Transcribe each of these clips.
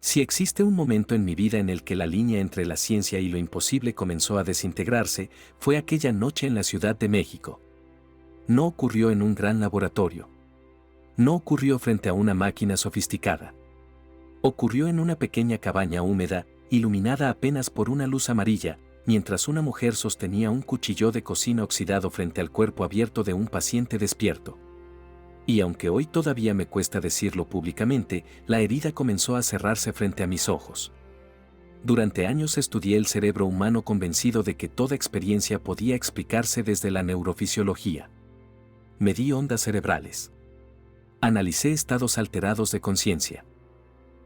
Si existe un momento en mi vida en el que la línea entre la ciencia y lo imposible comenzó a desintegrarse, fue aquella noche en la Ciudad de México. No ocurrió en un gran laboratorio. No ocurrió frente a una máquina sofisticada. Ocurrió en una pequeña cabaña húmeda, iluminada apenas por una luz amarilla, mientras una mujer sostenía un cuchillo de cocina oxidado frente al cuerpo abierto de un paciente despierto. Y aunque hoy todavía me cuesta decirlo públicamente, la herida comenzó a cerrarse frente a mis ojos. Durante años estudié el cerebro humano convencido de que toda experiencia podía explicarse desde la neurofisiología. Medí ondas cerebrales. Analicé estados alterados de conciencia.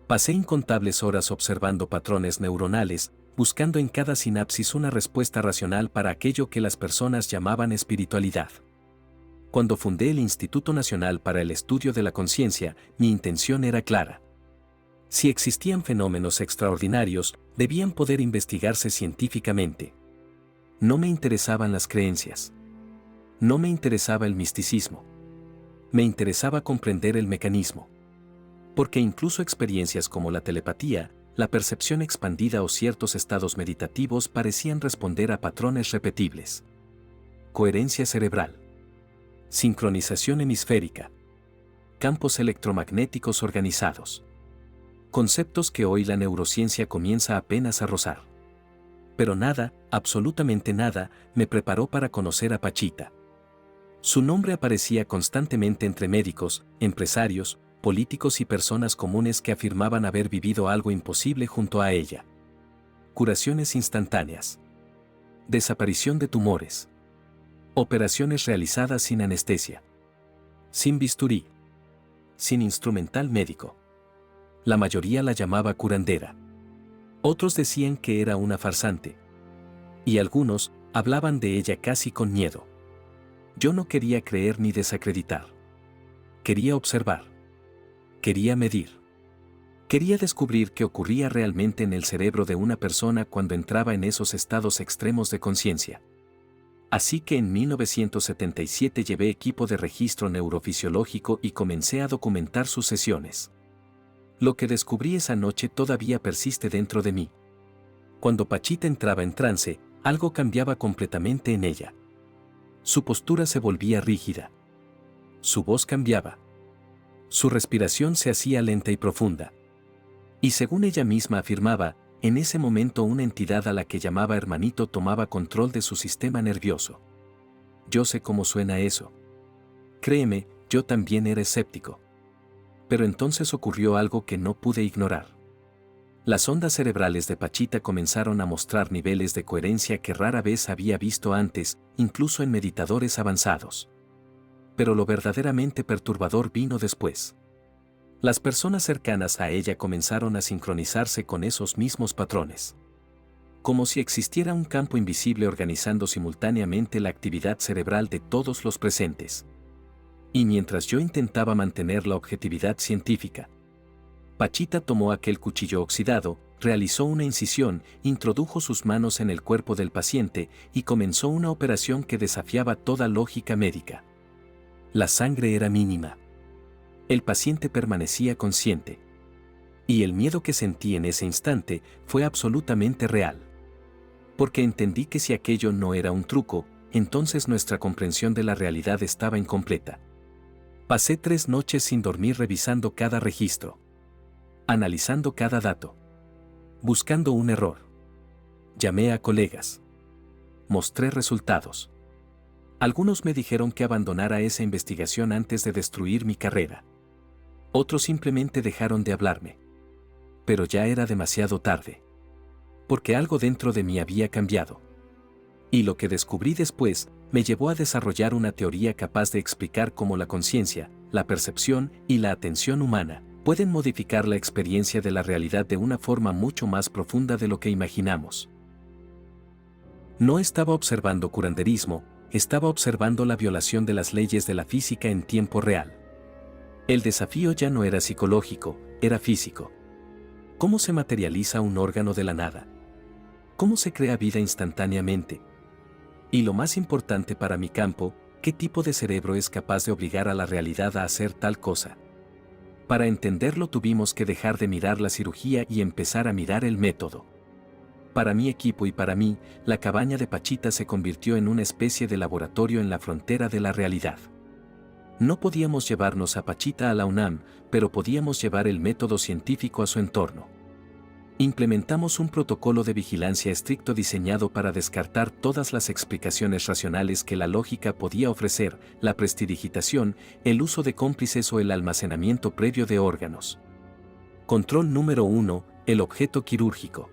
Pasé incontables horas observando patrones neuronales, buscando en cada sinapsis una respuesta racional para aquello que las personas llamaban espiritualidad. Cuando fundé el Instituto Nacional para el Estudio de la Conciencia, mi intención era clara. Si existían fenómenos extraordinarios, debían poder investigarse científicamente. No me interesaban las creencias. No me interesaba el misticismo. Me interesaba comprender el mecanismo. Porque incluso experiencias como la telepatía, la percepción expandida o ciertos estados meditativos parecían responder a patrones repetibles. Coherencia cerebral. Sincronización hemisférica. Campos electromagnéticos organizados. Conceptos que hoy la neurociencia comienza apenas a rozar. Pero nada, absolutamente nada, me preparó para conocer a Pachita. Su nombre aparecía constantemente entre médicos, empresarios, políticos y personas comunes que afirmaban haber vivido algo imposible junto a ella. Curaciones instantáneas. Desaparición de tumores. Operaciones realizadas sin anestesia. Sin bisturí. Sin instrumental médico. La mayoría la llamaba curandera. Otros decían que era una farsante. Y algunos hablaban de ella casi con miedo. Yo no quería creer ni desacreditar. Quería observar. Quería medir. Quería descubrir qué ocurría realmente en el cerebro de una persona cuando entraba en esos estados extremos de conciencia. Así que en 1977 llevé equipo de registro neurofisiológico y comencé a documentar sus sesiones. Lo que descubrí esa noche todavía persiste dentro de mí. Cuando Pachita entraba en trance, algo cambiaba completamente en ella. Su postura se volvía rígida. Su voz cambiaba. Su respiración se hacía lenta y profunda. Y según ella misma afirmaba, en ese momento una entidad a la que llamaba hermanito tomaba control de su sistema nervioso. Yo sé cómo suena eso. Créeme, yo también era escéptico. Pero entonces ocurrió algo que no pude ignorar. Las ondas cerebrales de Pachita comenzaron a mostrar niveles de coherencia que rara vez había visto antes, incluso en meditadores avanzados. Pero lo verdaderamente perturbador vino después. Las personas cercanas a ella comenzaron a sincronizarse con esos mismos patrones. Como si existiera un campo invisible organizando simultáneamente la actividad cerebral de todos los presentes. Y mientras yo intentaba mantener la objetividad científica, Pachita tomó aquel cuchillo oxidado, realizó una incisión, introdujo sus manos en el cuerpo del paciente y comenzó una operación que desafiaba toda lógica médica. La sangre era mínima. El paciente permanecía consciente. Y el miedo que sentí en ese instante fue absolutamente real. Porque entendí que si aquello no era un truco, entonces nuestra comprensión de la realidad estaba incompleta. Pasé 3 noches sin dormir revisando cada registro. Analizando cada dato. Buscando un error. Llamé a colegas. Mostré resultados. Algunos me dijeron que abandonara esa investigación antes de destruir mi carrera. Otros simplemente dejaron de hablarme. Pero ya era demasiado tarde. Porque algo dentro de mí había cambiado. Y lo que descubrí después me llevó a desarrollar una teoría capaz de explicar cómo la conciencia, la percepción y la atención humana pueden modificar la experiencia de la realidad de una forma mucho más profunda de lo que imaginamos. No estaba observando curanderismo, estaba observando la violación de las leyes de la física en tiempo real. El desafío ya no era psicológico, era físico. ¿Cómo se materializa un órgano de la nada? ¿Cómo se crea vida instantáneamente? Y lo más importante para mi campo, ¿qué tipo de cerebro es capaz de obligar a la realidad a hacer tal cosa? Para entenderlo tuvimos que dejar de mirar la cirugía y empezar a mirar el método. Para mi equipo y para mí, la cabaña de Pachita se convirtió en una especie de laboratorio en la frontera de la realidad. No podíamos llevarnos a Pachita a la UNAM, pero podíamos llevar el método científico a su entorno. Implementamos un protocolo de vigilancia estricto diseñado para descartar todas las explicaciones racionales que la lógica podía ofrecer, la prestidigitación, el uso de cómplices o el almacenamiento previo de órganos. Control número 1. El objeto quirúrgico.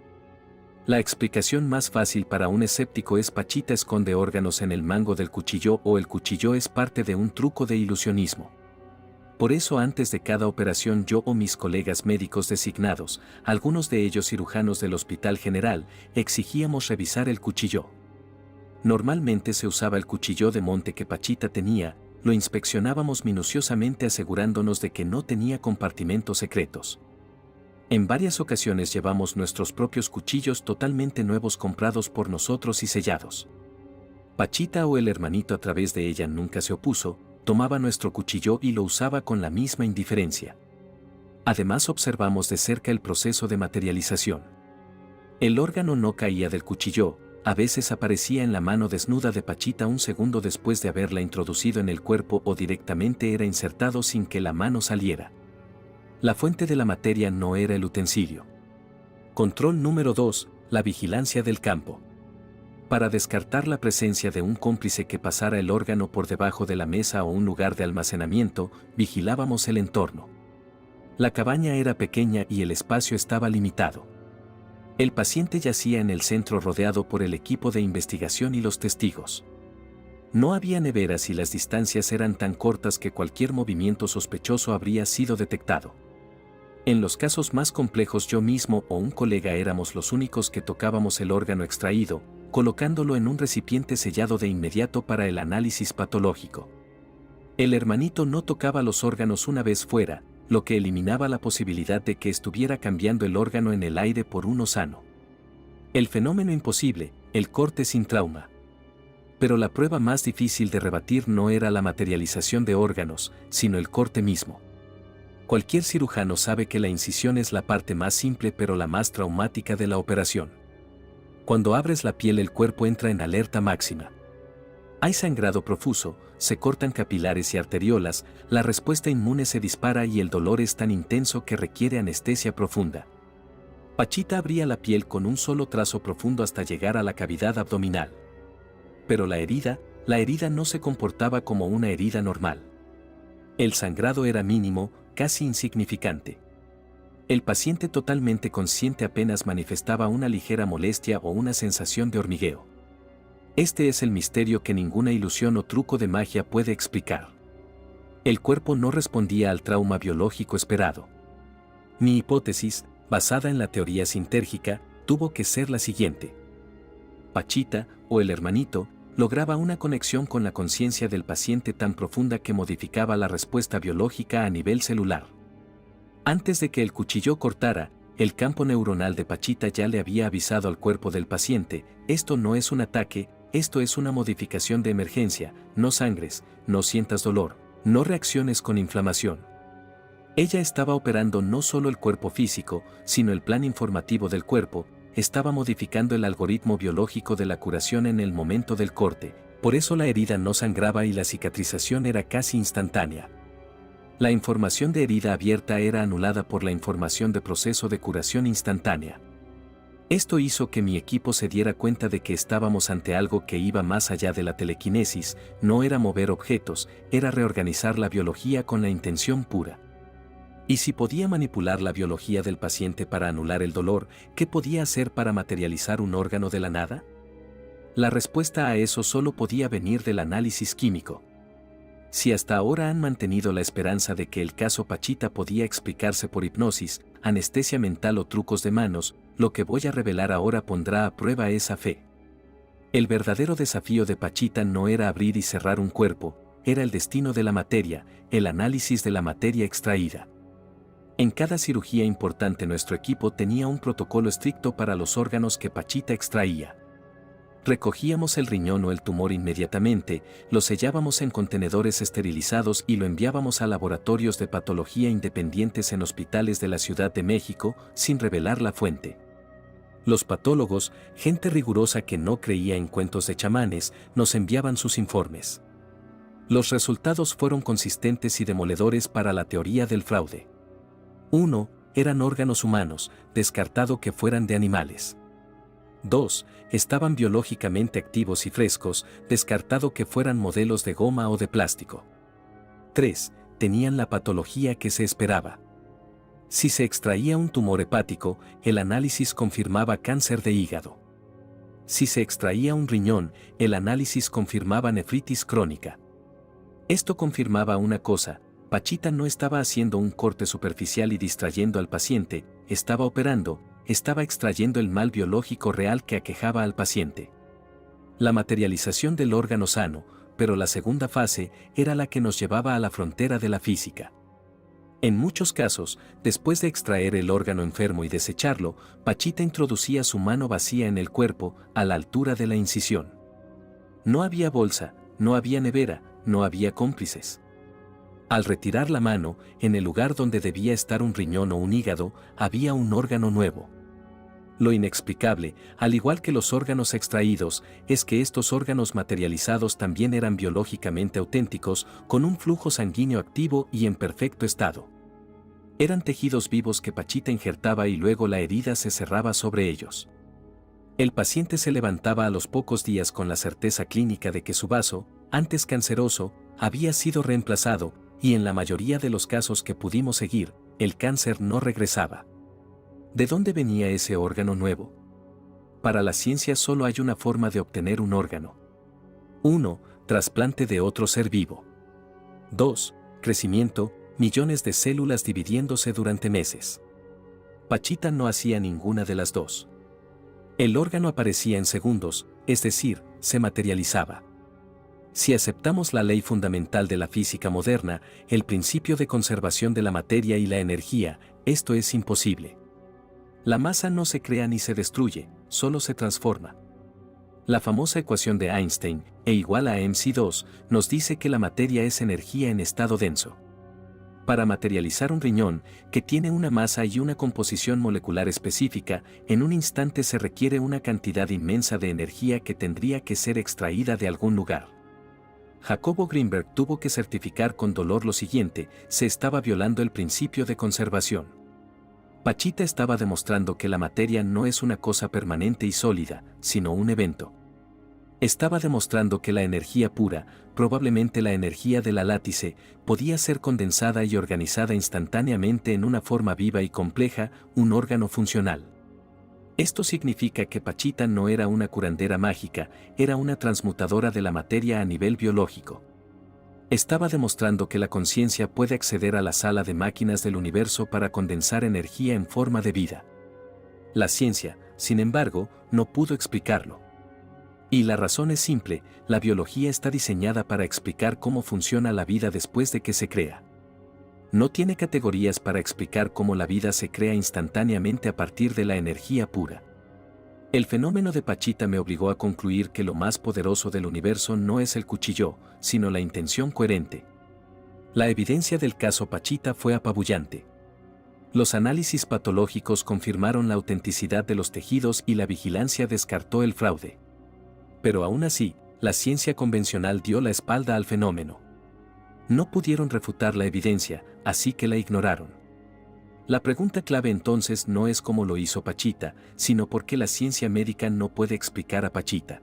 La explicación más fácil para un escéptico es Pachita esconde órganos en el mango del cuchillo o el cuchillo es parte de un truco de ilusionismo. Por eso antes de cada operación yo o mis colegas médicos designados, algunos de ellos cirujanos del Hospital General, exigíamos revisar el cuchillo. Normalmente se usaba el cuchillo de monte que Pachita tenía, lo inspeccionábamos minuciosamente asegurándonos de que no tenía compartimentos secretos. En varias ocasiones llevamos nuestros propios cuchillos totalmente nuevos comprados por nosotros y sellados. Pachita o el hermanito a través de ella nunca se opuso, tomaba nuestro cuchillo y lo usaba con la misma indiferencia. Además observamos de cerca el proceso de materialización. El órgano no caía del cuchillo, a veces aparecía en la mano desnuda de Pachita un segundo después de haberla introducido en el cuerpo o directamente era insertado sin que la mano saliera. La fuente de la materia no era el utensilio. Control número 2. La vigilancia del campo. Para descartar la presencia de un cómplice que pasara el órgano por debajo de la mesa o un lugar de almacenamiento, vigilábamos el entorno. La cabaña era pequeña y el espacio estaba limitado. El paciente yacía en el centro rodeado por el equipo de investigación y los testigos. No había neveras y las distancias eran tan cortas que cualquier movimiento sospechoso habría sido detectado. En los casos más complejos yo mismo o un colega éramos los únicos que tocábamos el órgano extraído, colocándolo en un recipiente sellado de inmediato para el análisis patológico. El hermanito no tocaba los órganos una vez fuera, lo que eliminaba la posibilidad de que estuviera cambiando el órgano en el aire por uno sano. El fenómeno imposible, el corte sin trauma. Pero la prueba más difícil de rebatir no era la materialización de órganos, sino el corte mismo. Cualquier cirujano sabe que la incisión es la parte más simple pero la más traumática de la operación. Cuando abres la piel el cuerpo entra en alerta máxima. Hay sangrado profuso, se cortan capilares y arteriolas, la respuesta inmune se dispara y el dolor es tan intenso que requiere anestesia profunda. Pachita abría la piel con un solo trazo profundo hasta llegar a la cavidad abdominal. Pero la herida no se comportaba como una herida normal. El sangrado era mínimo, casi insignificante. El paciente totalmente consciente apenas manifestaba una ligera molestia o una sensación de hormigueo. Este es el misterio que ninguna ilusión o truco de magia puede explicar. El cuerpo no respondía al trauma biológico esperado. Mi hipótesis, basada en la teoría sintérgica, tuvo que ser la siguiente. Pachita, o el hermanito, lograba una conexión con la conciencia del paciente tan profunda que modificaba la respuesta biológica a nivel celular. Antes de que el cuchillo cortara, el campo neuronal de Pachita ya le había avisado al cuerpo del paciente, esto no es un ataque, esto es una modificación de emergencia, no sangres, no sientas dolor, no reacciones con inflamación. Ella estaba operando no solo el cuerpo físico, sino el plan informativo del cuerpo, estaba modificando el algoritmo biológico de la curación en el momento del corte, por eso la herida no sangraba y la cicatrización era casi instantánea. La información de herida abierta era anulada por la información de proceso de curación instantánea. Esto hizo que mi equipo se diera cuenta de que estábamos ante algo que iba más allá de la telequinesis, no era mover objetos, era reorganizar la biología con la intención pura. ¿Y si podía manipular la biología del paciente para anular el dolor, qué podía hacer para materializar un órgano de la nada? La respuesta a eso solo podía venir del análisis químico. Si hasta ahora han mantenido la esperanza de que el caso Pachita podía explicarse por hipnosis, anestesia mental o trucos de manos, lo que voy a revelar ahora pondrá a prueba esa fe. El verdadero desafío de Pachita no era abrir y cerrar un cuerpo, era el destino de la materia, el análisis de la materia extraída. En cada cirugía importante nuestro equipo tenía un protocolo estricto para los órganos que Pachita extraía. Recogíamos el riñón o el tumor inmediatamente, lo sellábamos en contenedores esterilizados y lo enviábamos a laboratorios de patología independientes en hospitales de la Ciudad de México, sin revelar la fuente. Los patólogos, gente rigurosa que no creía en cuentos de chamanes, nos enviaban sus informes. Los resultados fueron consistentes y demoledores para la teoría del fraude. 1. Eran órganos humanos, descartado que fueran de animales. 2. Estaban biológicamente activos y frescos, descartado que fueran modelos de goma o de plástico. 3. Tenían la patología que se esperaba. Si se extraía un tumor hepático, el análisis confirmaba cáncer de hígado. Si se extraía un riñón, el análisis confirmaba nefritis crónica. Esto confirmaba una cosa: Pachita no estaba haciendo un corte superficial y distrayendo al paciente, estaba operando, estaba extrayendo el mal biológico real que aquejaba al paciente. La materialización del órgano sano, pero la segunda fase, era la que nos llevaba a la frontera de la física. En muchos casos, después de extraer el órgano enfermo y desecharlo, Pachita introducía su mano vacía en el cuerpo, a la altura de la incisión. No había bolsa, no había nevera, no había cómplices. Al retirar la mano, en el lugar donde debía estar un riñón o un hígado, había un órgano nuevo. Lo inexplicable, al igual que los órganos extraídos, es que estos órganos materializados también eran biológicamente auténticos, con un flujo sanguíneo activo y en perfecto estado. Eran tejidos vivos que Pachita injertaba y luego la herida se cerraba sobre ellos. El paciente se levantaba a los pocos días con la certeza clínica de que su vaso, antes canceroso, había sido reemplazado, y en la mayoría de los casos que pudimos seguir, el cáncer no regresaba. ¿De dónde venía ese órgano nuevo? Para la ciencia solo hay una forma de obtener un órgano. 1. Trasplante de otro ser vivo. 2. Crecimiento, millones de células dividiéndose durante meses. Pachita no hacía ninguna de las dos. El órgano aparecía en segundos, es decir, se materializaba. Si aceptamos la ley fundamental de la física moderna, el principio de conservación de la materia y la energía, esto es imposible. La masa no se crea ni se destruye, solo se transforma. La famosa ecuación de Einstein, E igual a mc2, nos dice que la materia es energía en estado denso. Para materializar un riñón, que tiene una masa y una composición molecular específica, en un instante se requiere una cantidad inmensa de energía que tendría que ser extraída de algún lugar. Jacobo Greenberg tuvo que certificar con dolor lo siguiente: se estaba violando el principio de conservación. Pachita estaba demostrando que la materia no es una cosa permanente y sólida, sino un evento. Estaba demostrando que la energía pura, probablemente la energía de la látice, podía ser condensada y organizada instantáneamente en una forma viva y compleja, un órgano funcional. Esto significa que Pachita no era una curandera mágica, era una transmutadora de la materia a nivel biológico. Estaba demostrando que la conciencia puede acceder a la sala de máquinas del universo para condensar energía en forma de vida. La ciencia, sin embargo, no pudo explicarlo. Y la razón es simple: la biología está diseñada para explicar cómo funciona la vida después de que se crea. No tiene categorías para explicar cómo la vida se crea instantáneamente a partir de la energía pura. El fenómeno de Pachita me obligó a concluir que lo más poderoso del universo no es el cuchillo, sino la intención coherente. La evidencia del caso Pachita fue apabullante. Los análisis patológicos confirmaron la autenticidad de los tejidos y la vigilancia descartó el fraude. Pero aún así, la ciencia convencional dio la espalda al fenómeno. No pudieron refutar la evidencia, así que la ignoraron. La pregunta clave entonces no es cómo lo hizo Pachita, sino por qué la ciencia médica no puede explicar a Pachita.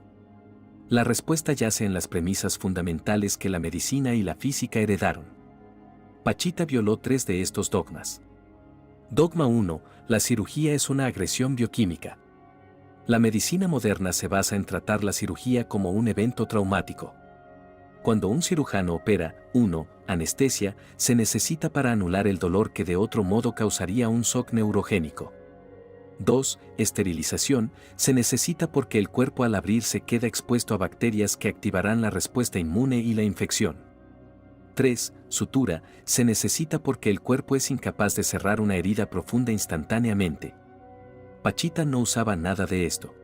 La respuesta yace en las premisas fundamentales que la medicina y la física heredaron. Pachita violó 3 de estos dogmas. Dogma 1. La cirugía es una agresión bioquímica. La medicina moderna se basa en tratar la cirugía como un evento traumático. Cuando un cirujano opera, 1. Anestesia, se necesita para anular el dolor que de otro modo causaría un shock neurogénico. 2. Esterilización, se necesita porque el cuerpo al abrirse queda expuesto a bacterias que activarán la respuesta inmune y la infección. 3. Sutura, se necesita porque el cuerpo es incapaz de cerrar una herida profunda instantáneamente. Pachita no usaba nada de esto.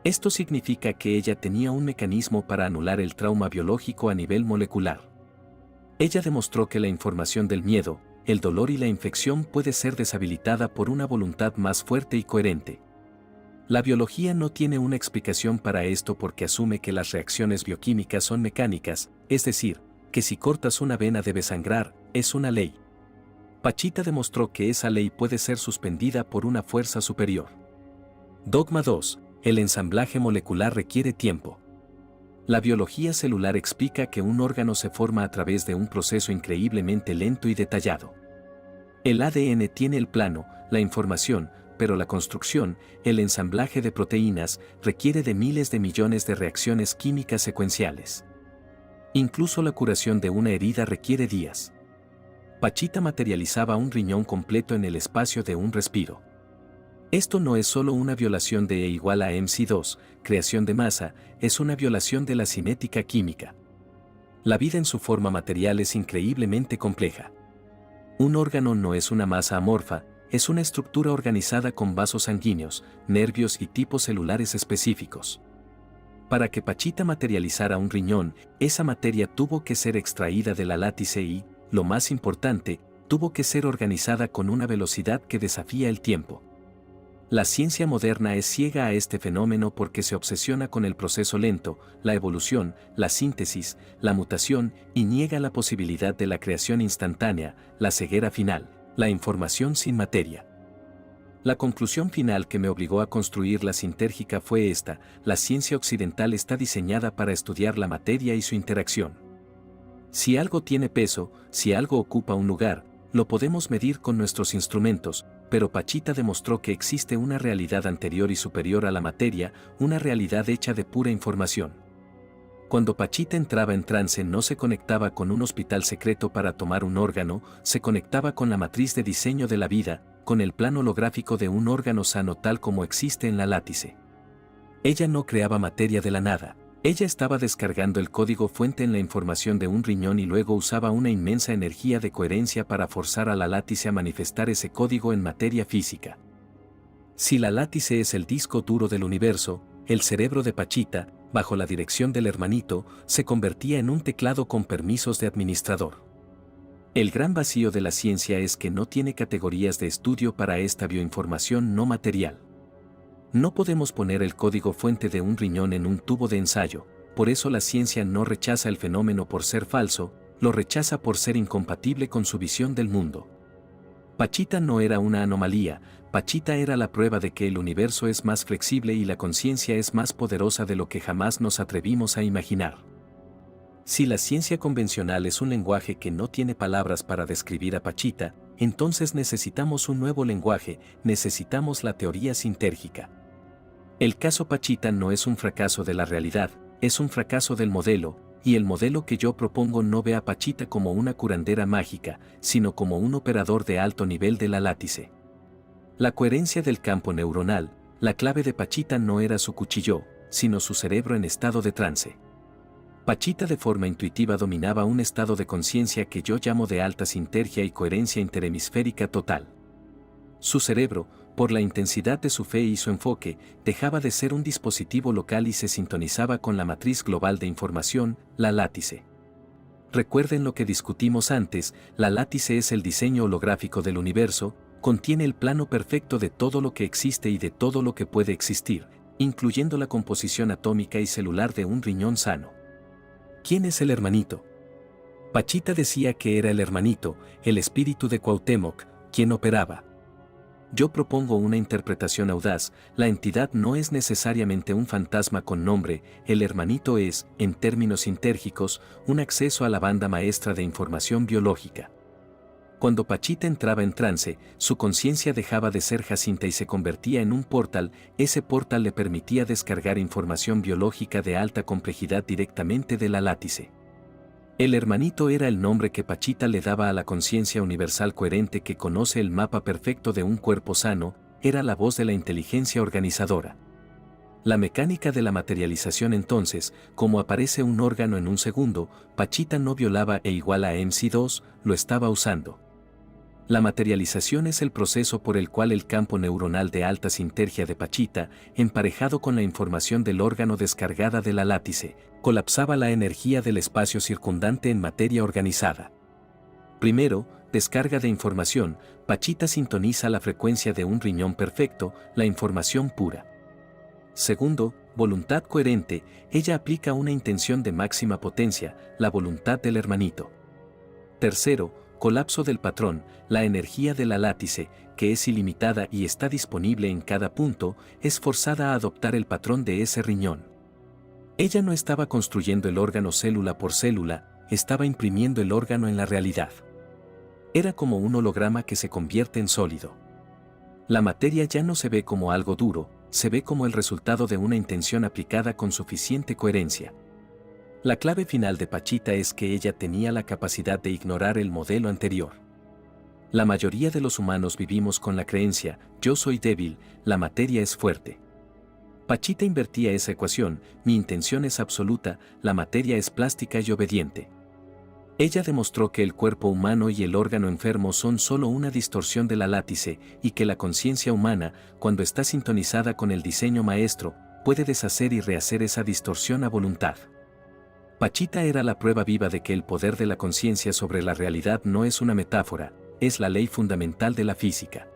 Esto significa que ella tenía un mecanismo para anular el trauma biológico a nivel molecular. Ella demostró que la información del miedo, el dolor y la infección puede ser deshabilitada por una voluntad más fuerte y coherente. La biología no tiene una explicación para esto porque asume que las reacciones bioquímicas son mecánicas, es decir, que si cortas una vena debe sangrar, es una ley. Pachita demostró que esa ley puede ser suspendida por una fuerza superior. Dogma 2. El ensamblaje molecular requiere tiempo. La biología celular explica que un órgano se forma a través de un proceso increíblemente lento y detallado. El ADN tiene el plano, la información, pero la construcción, el ensamblaje de proteínas, requiere de miles de millones de reacciones químicas secuenciales. Incluso la curación de una herida requiere días. Pachita materializaba un riñón completo en el espacio de un respiro. Esto no es solo una violación de E igual a mc2, creación de masa, es una violación de la cinética química. La vida en su forma material es increíblemente compleja. Un órgano no es una masa amorfa, es una estructura organizada con vasos sanguíneos, nervios y tipos celulares específicos. Para que Pachita materializara un riñón, esa materia tuvo que ser extraída de la látice y, lo más importante, tuvo que ser organizada con una velocidad que desafía el tiempo. La ciencia moderna es ciega a este fenómeno porque se obsesiona con el proceso lento, la evolución, la síntesis, la mutación y niega la posibilidad de la creación instantánea, la ceguera final, la información sin materia. La conclusión final que me obligó a construir la sintérgica fue esta: la ciencia occidental está diseñada para estudiar la materia y su interacción. Si algo tiene peso, si algo ocupa un lugar, lo podemos medir con nuestros instrumentos, pero Pachita demostró que existe una realidad anterior y superior a la materia, una realidad hecha de pura información. Cuando Pachita entraba en trance no se conectaba con un hospital secreto para tomar un órgano, se conectaba con la matriz de diseño de la vida, con el plano holográfico de un órgano sano tal como existe en la látice. Ella no creaba materia de la nada. Ella estaba descargando el código fuente en la información de un riñón y luego usaba una inmensa energía de coherencia para forzar a la látice a manifestar ese código en materia física. Si la látice es el disco duro del universo, el cerebro de Pachita, bajo la dirección del hermanito, se convertía en un teclado con permisos de administrador. El gran vacío de la ciencia es que no tiene categorías de estudio para esta bioinformación no material. No podemos poner el código fuente de un riñón en un tubo de ensayo, por eso la ciencia no rechaza el fenómeno por ser falso, lo rechaza por ser incompatible con su visión del mundo. Pachita no era una anomalía, Pachita era la prueba de que el universo es más flexible y la conciencia es más poderosa de lo que jamás nos atrevimos a imaginar. Si la ciencia convencional es un lenguaje que no tiene palabras para describir a Pachita, entonces necesitamos un nuevo lenguaje, necesitamos la teoría sintérgica. El caso Pachita no es un fracaso de la realidad, es un fracaso del modelo, y el modelo que yo propongo no ve a Pachita como una curandera mágica, sino como un operador de alto nivel de la látice. La coherencia del campo neuronal, la clave de Pachita no era su cuchillo, sino su cerebro en estado de trance. Pachita de forma intuitiva dominaba un estado de conciencia que yo llamo de alta sintergia y coherencia interhemisférica total. Su cerebro, por la intensidad de su fe y su enfoque, dejaba de ser un dispositivo local y se sintonizaba con la matriz global de información, la látice. Recuerden lo que discutimos antes, la látice es el diseño holográfico del universo, contiene el plano perfecto de todo lo que existe y de todo lo que puede existir, incluyendo la composición atómica y celular de un riñón sano. ¿Quién es el hermanito? Pachita decía que era el hermanito, el espíritu de Cuauhtémoc, quien operaba. Yo propongo una interpretación audaz: la entidad no es necesariamente un fantasma con nombre, el hermanito es, en términos sintérgicos, un acceso a la banda maestra de información biológica. Cuando Pachita entraba en trance, su conciencia dejaba de ser Jacinta y se convertía en un portal, ese portal le permitía descargar información biológica de alta complejidad directamente de la látice. El hermanito era el nombre que Pachita le daba a la conciencia universal coherente que conoce el mapa perfecto de un cuerpo sano, era la voz de la inteligencia organizadora. La mecánica de la materialización entonces, como aparece un órgano en un segundo, Pachita no violaba E igual a mc2, lo estaba usando. La materialización es el proceso por el cual el campo neuronal de alta sinergia de Pachita, emparejado con la información del órgano descargada de la látice, colapsaba la energía del espacio circundante en materia organizada. Primero, descarga de información. Pachita sintoniza la frecuencia de un riñón perfecto, la información pura. Segundo, voluntad coherente. Ella aplica una intención de máxima potencia, la voluntad del hermanito. Tercero, colapso del patrón. La energía de la látice, que es ilimitada y está disponible en cada punto, es forzada a adoptar el patrón de ese riñón. Ella no estaba construyendo el órgano célula por célula, estaba imprimiendo el órgano en la realidad. Era como un holograma que se convierte en sólido. La materia ya no se ve como algo duro, se ve como el resultado de una intención aplicada con suficiente coherencia. La clave final de Pachita es que ella tenía la capacidad de ignorar el modelo anterior. La mayoría de los humanos vivimos con la creencia, yo soy débil, la materia es fuerte. Pachita invertía esa ecuación, mi intención es absoluta, la materia es plástica y obediente. Ella demostró que el cuerpo humano y el órgano enfermo son solo una distorsión de la látice y que la conciencia humana, cuando está sintonizada con el diseño maestro, puede deshacer y rehacer esa distorsión a voluntad. Pachita era la prueba viva de que el poder de la conciencia sobre la realidad no es una metáfora, es la ley fundamental de la física.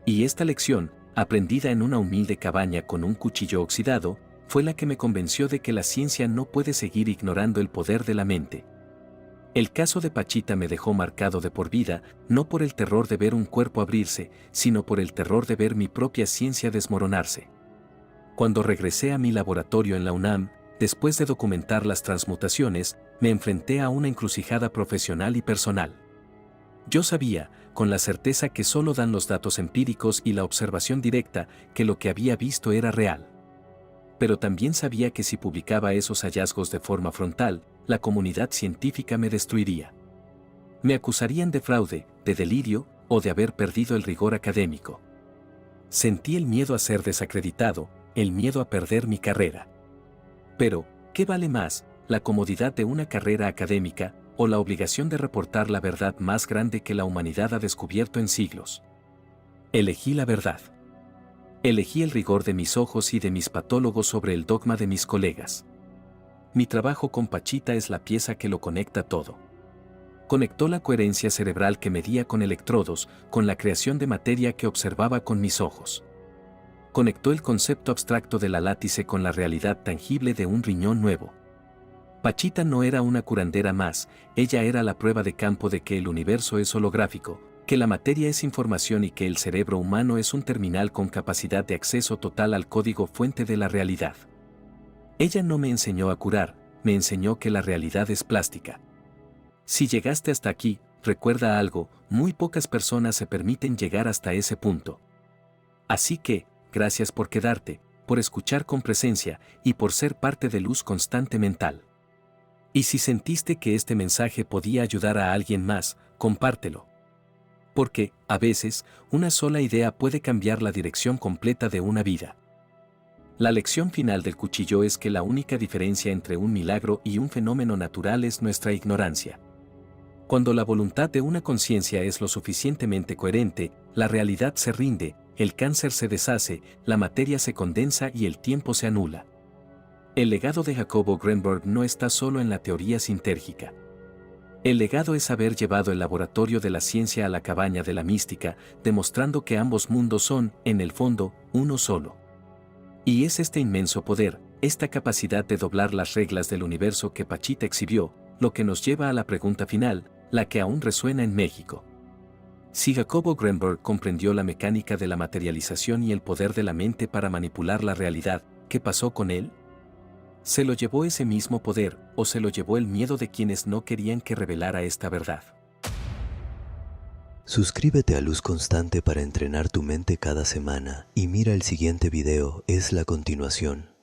Y esta lección, aprendida en una humilde cabaña con un cuchillo oxidado, fue la que me convenció de que la ciencia no puede seguir ignorando el poder de la mente. El caso de Pachita me dejó marcado de por vida, no por el terror de ver un cuerpo abrirse, sino por el terror de ver mi propia ciencia desmoronarse. Cuando regresé a mi laboratorio en la UNAM, después de documentar las transmutaciones, me enfrenté a una encrucijada profesional y personal. Yo sabía, con la certeza que solo dan los datos empíricos y la observación directa, que lo que había visto era real. Pero también sabía que si publicaba esos hallazgos de forma frontal, la comunidad científica me destruiría. Me acusarían de fraude, de delirio o de haber perdido el rigor académico. Sentí el miedo a ser desacreditado, el miedo a perder mi carrera. Pero, ¿qué vale más, la comodidad de una carrera académica o la obligación de reportar la verdad más grande que la humanidad ha descubierto en siglos? Elegí la verdad. Elegí el rigor de mis ojos y de mis patólogos sobre el dogma de mis colegas. Mi trabajo con Pachita es la pieza que lo conecta todo. Conectó la coherencia cerebral que medía con electrodos, con la creación de materia que observaba con mis ojos. Conectó el concepto abstracto de la látice con la realidad tangible de un riñón nuevo. Pachita no era una curandera más, ella era la prueba de campo de que el universo es holográfico, que la materia es información y que el cerebro humano es un terminal con capacidad de acceso total al código fuente de la realidad. Ella no me enseñó a curar, me enseñó que la realidad es plástica. Si llegaste hasta aquí, recuerda algo, muy pocas personas se permiten llegar hasta ese punto. Así que, gracias por quedarte, por escuchar con presencia y por ser parte de Luz Constante Mental. Y si sentiste que este mensaje podía ayudar a alguien más, compártelo. Porque, a veces, una sola idea puede cambiar la dirección completa de una vida. La lección final del cuchillo es que la única diferencia entre un milagro y un fenómeno natural es nuestra ignorancia. Cuando la voluntad de una conciencia es lo suficientemente coherente, la realidad se rinde, el cáncer se deshace, la materia se condensa y el tiempo se anula. El legado de Jacobo Greenberg no está solo en la teoría sintérgica. El legado es haber llevado el laboratorio de la ciencia a la cabaña de la mística, demostrando que ambos mundos son, en el fondo, uno solo. Y es este inmenso poder, esta capacidad de doblar las reglas del universo que Pachita exhibió, lo que nos lleva a la pregunta final, la que aún resuena en México. Si Jacobo Greenberg comprendió la mecánica de la materialización y el poder de la mente para manipular la realidad, ¿qué pasó con él? ¿Se lo llevó ese mismo poder, o se lo llevó el miedo de quienes no querían que revelara esta verdad? Suscríbete a Luz Constante para entrenar tu mente cada semana y mira el siguiente video, es la continuación.